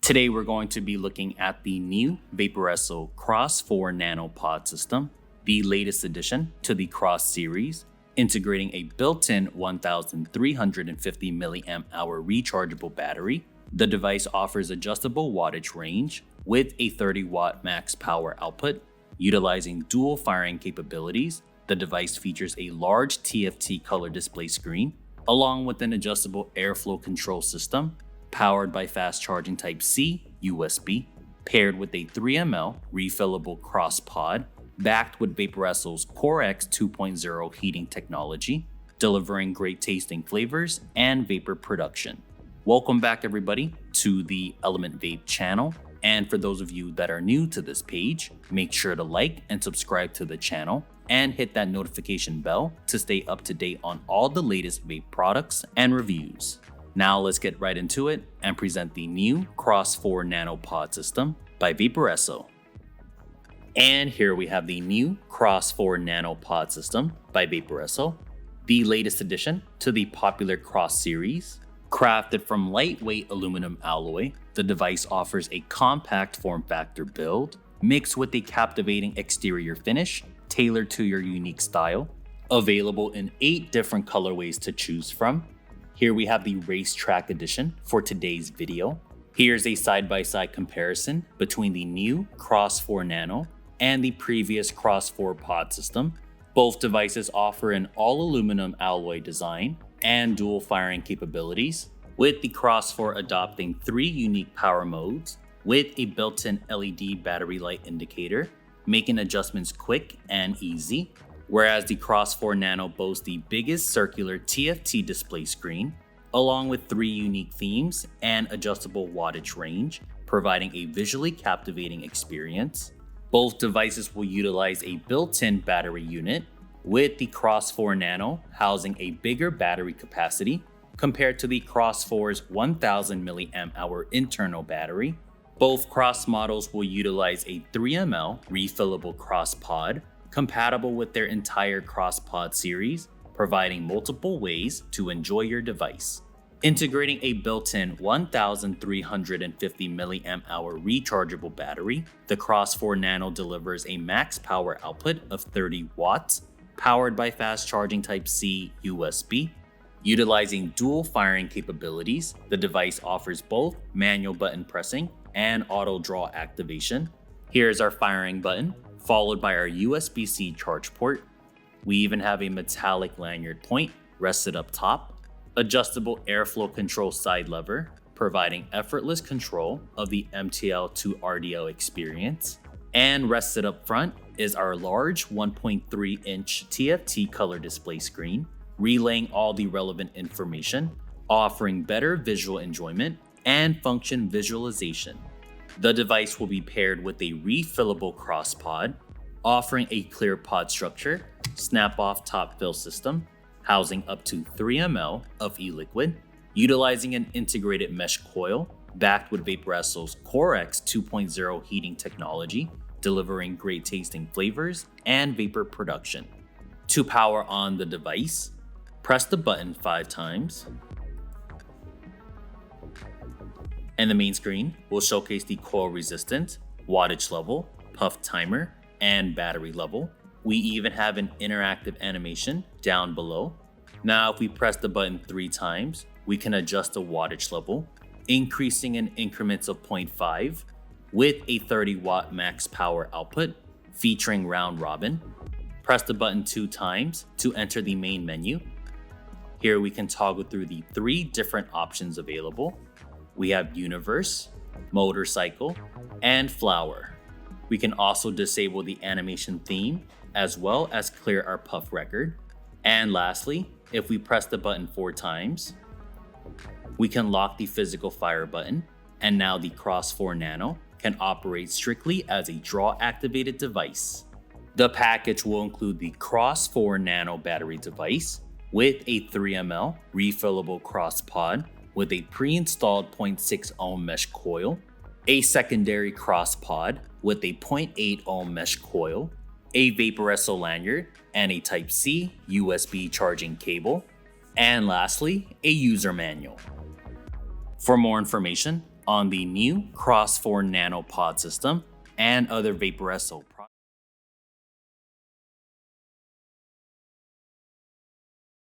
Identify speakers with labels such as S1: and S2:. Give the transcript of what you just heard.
S1: Today we're going to be looking at the new VAPORESSO Cross 4 Nano Pod system, the latest addition to the Cross series, integrating a built-in 1,350 mAh rechargeable battery. The device offers adjustable wattage range with a 30-watt max power output. Utilizing dual firing capabilities, the device features a large TFT color display screen, along with an adjustable airflow control system, powered by fast charging Type-C USB, paired with a 3 ml refillable cross pod, backed with VAPORESSO's CoreX 2.0 heating technology, delivering great tasting flavors and vapor production. Welcome back everybody to the Element Vape channel. And for those of you that are new to this page, make sure to like and subscribe to the channel and hit that notification bell to stay up to date on all the latest vape products and reviews. Now let's get right into it and present the new Cross 4 Nano Pod system by VAPORESSO. And here we have the new Cross 4 Nano Pod system by VAPORESSO, the latest addition to the popular Cross series. Crafted from lightweight aluminum alloy, the device offers a compact form factor build mixed with a captivating exterior finish tailored to your unique style. Available in 8 different colorways to choose from. Here we have the racetrack edition for today's video. Here's a side-by-side comparison between the new Cross 4 Nano and the previous Cross 4 Pod system. Both devices offer an all-aluminum alloy design and dual firing capabilities, with the Cross 4 adopting 3 unique power modes with a built-in LED battery light indicator, making adjustments quick and easy. Whereas the Cross 4 Nano boasts the biggest circular TFT display screen, along with 3 unique themes and adjustable wattage range, providing a visually captivating experience. Both devices will utilize a built-in battery unit, with the Cross 4 Nano housing a bigger battery capacity compared to the Cross 4's 1,000 mAh internal battery. Both Cross models will utilize a 3 ml refillable cross pod, compatible with their entire Cross Pod series, providing multiple ways to enjoy your device. Integrating a built-in 1,350 mAh rechargeable battery, the Cross 4 Nano delivers a max power output of 30 watts, powered by fast charging Type-C USB. Utilizing dual firing capabilities, the device offers both manual button pressing and auto draw activation. Here's our firing button, followed by our USB-C charge port. We even have a metallic lanyard point rested up top, adjustable airflow control side lever, providing effortless control of the MTL to RDL experience. And rested up front is our large 1.3-inch TFT color display screen, relaying all the relevant information, offering better visual enjoyment and function visualization. The device will be paired with a refillable cross pod, offering a clear pod structure, snap-off top fill system, housing up to 3 ml of e-liquid, utilizing an integrated mesh coil, backed with VAPORESSO's CoreX 2.0 heating technology, delivering great tasting flavors and vapor production. To power on the device, press the button 5 times, and the main screen will showcase the coil resistant, wattage level, puff timer, and battery level. We even have an interactive animation down below. Now if we press the button 3 times, we can adjust the wattage level, increasing in increments of 0.5 with a 30-watt max power output featuring round robin. Press the button 2 times to enter the main menu. Here we can toggle through the 3 different options available. We have Universe, Motorcycle, and Flower. We can also disable the animation theme as well as clear our puff record. And lastly, if we press the button 4 times, we can lock the physical fire button, and now the Cross 4 Nano can operate strictly as a draw activated device. The package will include the Cross 4 Nano battery device with a 3 ml refillable cross pod with a pre-installed 0.6 ohm mesh coil, a secondary cross pod with a 0.8 ohm mesh coil, a VAPORESSO lanyard, and a Type-C USB charging cable, and lastly, a user manual. For more information, on the new Cross 4 Nano pod system and other VAPORESSO